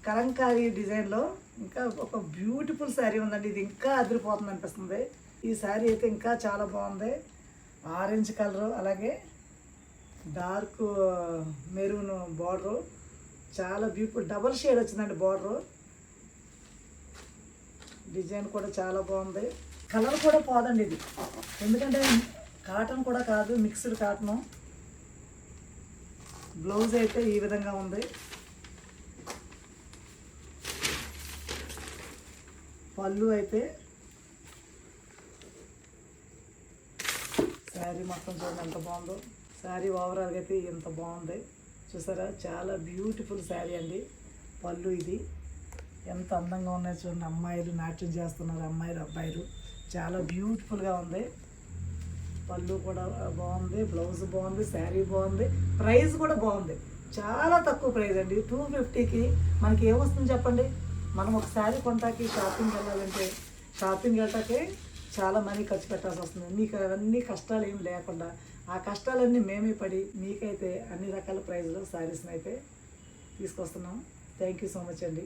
కలంకారీ డిజైన్లో ఇంకా ఒక బ్యూటిఫుల్ శారీ ఉందండి. ఇది ఇంకా అదిరిపోతుంది అనిపిస్తుంది. ఈ శారీ అయితే ఇంకా చాలా బాగుంది. ఆరెంజ్ కలరు, అలాగే డార్క్ మెరూన్ బార్డరు, చాలా బ్యూటిఫుల్ డబల్ షేడ్ వచ్చిందండి బార్డరు. డిజైన్ కూడా చాలా బాగుంది. కలర్ కూడా పోదండి ఇది, ఎందుకంటే కాటన్ కూడా కాదు, మిక్స్డ్ కాటను. బ్లౌజ్ అయితే ఈ విధంగా ఉంది. పళ్ళు అయితే శారీ మొత్తం చూడండి ఎంత బాగుందో. శారీ ఓవరాల్గా అయితే ఎంత బాగుంది చూసారా, చాలా బ్యూటిఫుల్ శారీ అండి. పళ్ళు ఇది ఎంత అందంగా ఉన్నాయి చూడండి. అమ్మాయిలు నాట్యం చేస్తున్నారు, అమ్మాయిలు అబ్బాయిలు, చాలా బ్యూటిఫుల్గా ఉంది. పళ్ళు కూడా బాగుంది, బ్లౌజ్ బాగుంది, శారీ బాగుంది, ప్రైస్ కూడా బాగుంది. చాలా తక్కువ ప్రైస్ అండి. 250కి మనకి ఏమొస్తుంది చెప్పండి. మనం ఒక శారీ కొంటాకి షాపింగ్కి వెళ్ళాలంటే షాపింగ్ వెళ్ళటాకే చాలా మనీ ఖర్చు పెట్టాల్సి వస్తుంది. మీకు అవన్నీ కష్టాలు ఏమి లేకుండా ఆ కష్టాలన్నీ మేమే పడి మీకైతే అన్ని రకాల ప్రైజ్లో శారీస్ని అయితే తీసుకొస్తున్నాం. థ్యాంక్ యూ సో మచ్ అండి.